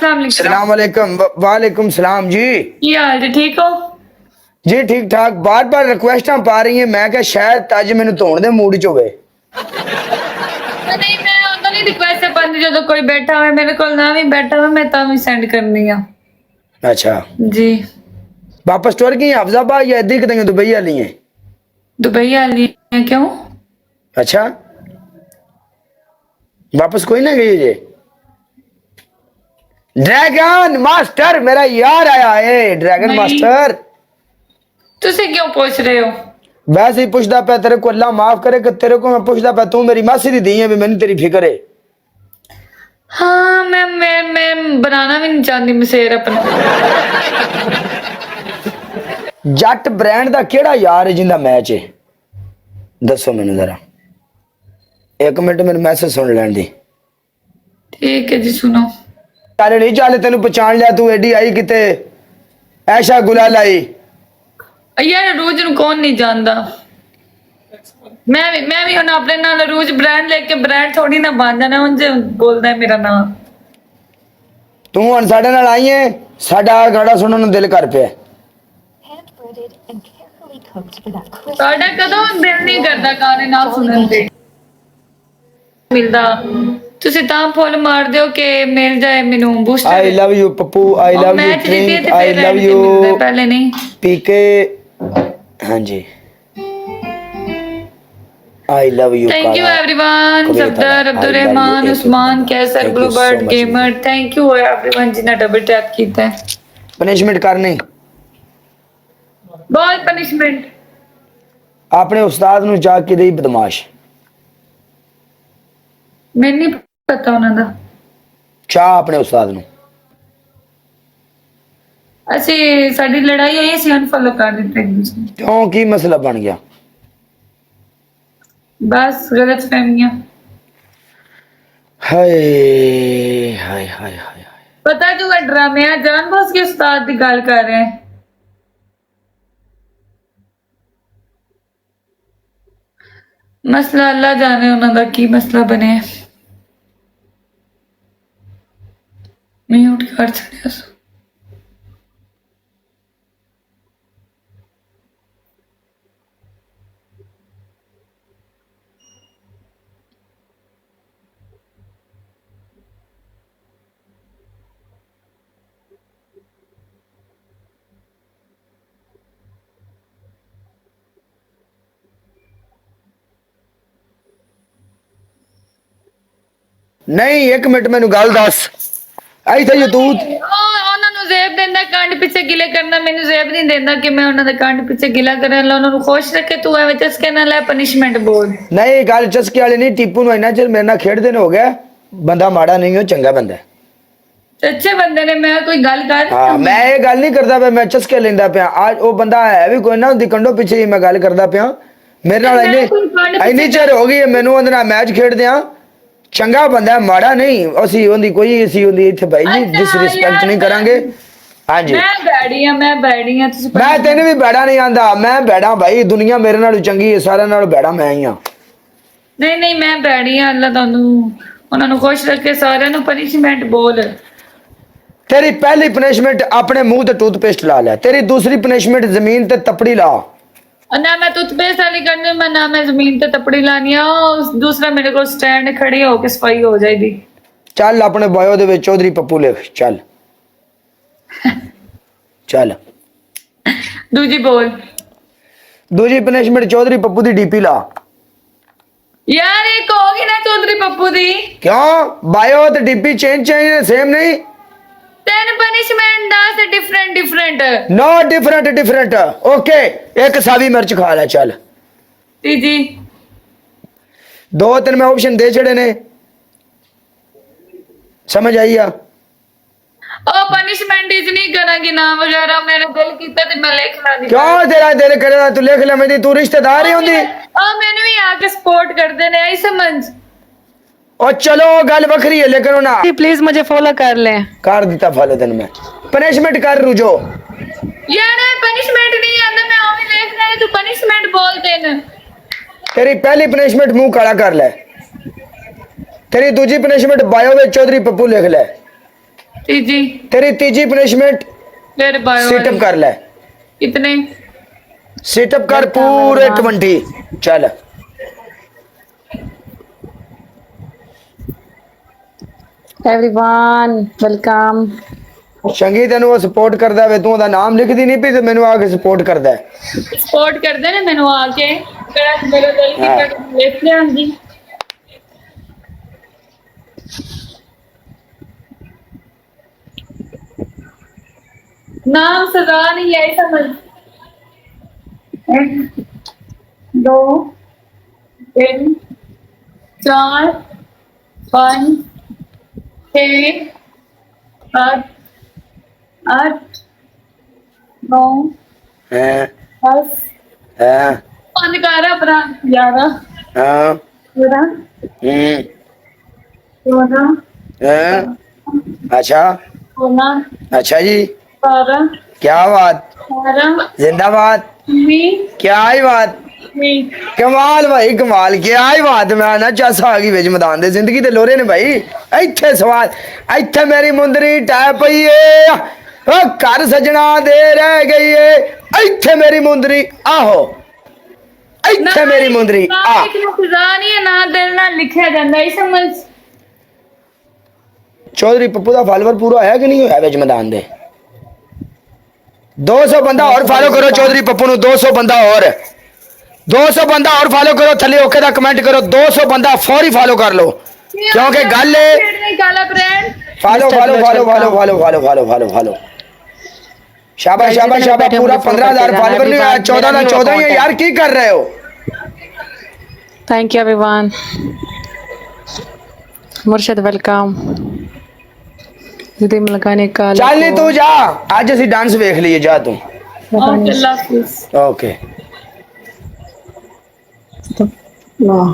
अस्सलाम वालेकुम। वालेकुम सलाम जी। हाल जी, ठीक हो जी ठीक ठाक। बार बार रिक्वेस्टा पा रही है, मैं क्या शायद अज मैनू धोने दे मूड च होवे। नहीं, मैं उधर नहीं रिक्वेस्ट पाती जो कोई बैठा हुआ मेरे को ना भी बैठा हुआ मैं तब भी सेंड करनी है। अच्छा जी, वापस टुर गई हफ्जाबाद या इदी कितने दुबई वाली है? दुबई वाली है क्यों? अच्छा वापस कोई ना गई जे? ड्रैगन मास्टर मेरा यार आया है। ड्रैगन मास्टर तुसे क्यों पूछ रहे हो? वैसे ही पुछदा पे, तेरे को अल्लाह माफ करे कि तेरे को मैं पुछदा पे, तू मेरी मासी दी धी है भी मैंने तेरी फिक्र है। हाँ, मैं बनाना भी नहीं चाहती मसेर अपना। जट ब्रांड का केड़ा यार है जिंदा मैच है? दसो मैनू जरा, एक मिनट मेरे मैसेज सुन लैन दी। ठीक है जी, सुनो। चल नहीं चल, तेन पहचान लिया, तू एडी आई किते ऐशा गुलाल आई। यार रूज नू कौन नहीं जानता। मैं भी हुन अपने नाल रूज ब्रांड लेके ब्रांड थोड़ी ना बन जाना उनसे बोलदा है मेरा नाम। तू हुन साडे नाल आई है, साडा गाना सुनने नू दिल कर पिया। साडा कदों दिल नहीं करदा गाने ना सुनन ते मिलदा। ਤੁਸੀਂ ਤਾਂ ਫੁੱਲ ਮਾਰਦੇ ਹੋ ਕਿ ਮਿਲ ਜਾਏ ਮੈਨੂੰ booster. I love you Pappu, I love you ट्रिंक, आई लव यू पहले नहीं पीके। हाँ जी, I love you. Thank you everyone. Safdar, Abdul Rahman, Usman, Qaiser, Bluebird Gamer, thank you everyone जिन्हें डबल टैप कीता है। पनिशमेंट करनी, बहुत पनिशमेंट। अपने उस्ताद नू जाके दई बदमाश। मैं नहीं पता ਉਹਨਾਂ ਦਾ। चाह अपने उस्ताद नू। ਅਸੀਂ ਸਾਡੀ ਲੜਾਈ ਹੋਈ ਸੀ ਅਨਫॉलो ਕਰ ਦਿੱਤੇ ਇੱਕ ਦੂਸਰੇ ਨੂੰ। क्यों की मसला बन गया? बस गलत फहमियां। हाय हाय हाय हाय। पता तू ਇਹ ਡਰਾਮਿਆਂ ਜਾਨ ਬਸ ਕੇ ਉਸਤਾਦ ਦੀ ਗੱਲ ਕਰ ਰਹੇ ਹੈ। ਮਸਲਾ ਅੱਲਾ ਜਾਣੇ ਉਹਨਾਂ ਦਾ ਕੀ ਮਸਲਾ ਬਣਿਆ। म्यूट कर छड़िया सो। नहीं एक मिनट मैनू गल दस, आई थे तू ਉਹਨਾਂ ਨੂੰ ਜ਼ੇਬ ਦਿੰਦਾ ਕੰਡ ਪਿੱਛੇ ਗਿਲੇ ਕਰਨਾ, ਮੈਨੂੰ ਜ਼ੇਬ ਨਹੀਂ ਦਿੰਦਾ ਕਿ ਮੈਂ ਉਹਨਾਂ ਦੇ ਕੰਡ ਪਿੱਛੇ ਗਿਲਾ ਕਰਾਂ। ਲਾ ਉਹਨਾਂ ਨੂੰ ਖੁਸ਼ ਰੱਖੇ। ਤੂੰ ਐਵੇਂ ਚਸਕੇ ਨਾਲ ਲੈ ਪਨਿਸ਼ਮੈਂਟ ਬੋਲ। नहीं गल चस्के वाली नहीं, टीपू नू इन्ना चिर मेरे नाल खेडदे ने हो गया। बंदा माड़ा नहीं हो, चंगा बंदा है। अच्छे बंदे ने मैं कोई गल कर। हाँ मैं ये गल नहीं करता पे, मैं चस्के लेंदा पिया। आज वो बंदा है भी कोई ना, उनकी कंडो पीछे ही मैं गल करदा पिया। मेरे नाल इन्नी चिर हो गई मैनू उहदे नाल मैच खेडदे आ। चंगा बंदा है, माड़ा नहीं। असी उहदी कोई असी उहदी इत्थे भाई जी डिसरिस्पेक्ट नहीं करांगे। हाँ जी मैं बैड़ी हां तुसी। मैं तेन भी बैड़ा नहीं आंदा, मैं बैड़ा भाई। दुनिया मेरे नाल चंगी है, सारे नाल बैड़ा मैं ही हां। नहीं नहीं मैं बैड़ी हां। अल्लाह तानू उन्हां नू खुश रखे। सारियां नू पनिशमेंट बोल। तेरी पहली पनिशमेंट अपने मुंह ते टूथपेस्ट ला ले। तेरी दूसरी पनिशमेंट जमीन ते तपड़ी ला। ना मैं टूथपेस्ट वाली करनी मैं, ना मैं जमीन ते तपड़ी लानी आ। दूसरा मेरे को स्टैंड खड़ी होके सफाई हो जाएगी। चल अपने बायो दे विच चौधरी पप्पू लिख। चल चल दूजी बोल। दूजी पनिशमेंट चौधरी पप्पू दी डीपी ला। यार एक होगी ना चौधरी पप्पू दी। क्यों बायो ते डीपी चेंज सेम नहीं? तेन पनिशमेंट दस different different. No different different. Okay एक सावी मिर्च खा ले। चल तीजी दो तीन मैं ऑप्शन दे छड़े ने, समझ आई आ? ओ पनिशमेंट इज नहीं करांगी ना वगैरह। मैंने दिल कीता ते मैं लिख ला दी। क्यों तेरा दिल करे तू लिख ले? मेरी तू रिश्तेदार ही होंदी। ओ मैंने भी आके सपोर्ट कर देने आई समझ। और चलो गल बखरी है, लेकिन ना प्लीज मुझे फॉलो कर ले। कर दिता फॉलो तेन मैं। पनिशमेंट कर रुझो। यार पनिशमेंट नहीं आंदा, मैं ओवे लिख रहा है। तू पनिशमेंट बोल देन। तेरी पहली पनिशमेंट मुंह काला कर ले। तेरी दूजी पनिशमेंट बायो में चौधरी पप्पू लिख ले। तीजी तेरी तीजी पनिशमेंट फिर बायो सिटअप कर ले, कितने सिटअप कर पूरे 20। चल एवरीवन वेलकम। चंगी तेन वो सपोर्ट करता है, तू ओदा नाम लिखदी नहीं पी, तो मैनू आके सपोर्ट करता है। सपोर्ट करते ने मैनू आके कड़ा मेरे दिल की हाँ। कड़ लिख ले आंदी। नाम सजा नहीं है समझ। 1 2 3 4 5 6 7 8 9 हैं 10 हैं 5 11 11 हाँ 12 हम्म 14 हैं अच्छा 16 अच्छा जी, 17 क्या बात, 18 जिंदाबाद, 19 क्या ही बात, 20 कमाल भाई कमाल, क्या ही बात। मैं ना चस आ गई बिच मैदान दे, जिंदगी दे लोरे ने भाई। इत्थे सवाल, इत्थे मेरी मुंदरी टै पई है, ओ घर सजना दे रह गई है, इत्थे मेरी मुंदरी आहो, इत्थे मेरी मुंदरी आ। सजा नहीं है ना दिल ना लिखा जाता है समझ। चौधरी पप्पू का फॉलोवर पूरा है कि नहीं होया बिच मैदान दे? 200 बंदा और फॉलो करो चौधरी पप्पू नु, 200 बंदा और, 200 बंदा और फॉलो करो, थले ओके दा कमेंट करो, 200 बंदा फौरी फॉलो कर लो, क्योंकि गल है काला brand follow follow follow follow follow follow follow follow follow. शाबाश शाबाश शाबाश, पूरा 15,000 फॉलोवर नहीं आया, 14 ना 14 ही है यार, की कर रहे हो? Thank you everyone. Murshad welcome. Rhythm लगाने का चल नहीं तू जा, आज ਅਸੀਂ डांस ਵੇਖ ਲਈਏ, जा तू। अल्लाह हाफिज। ओके वाह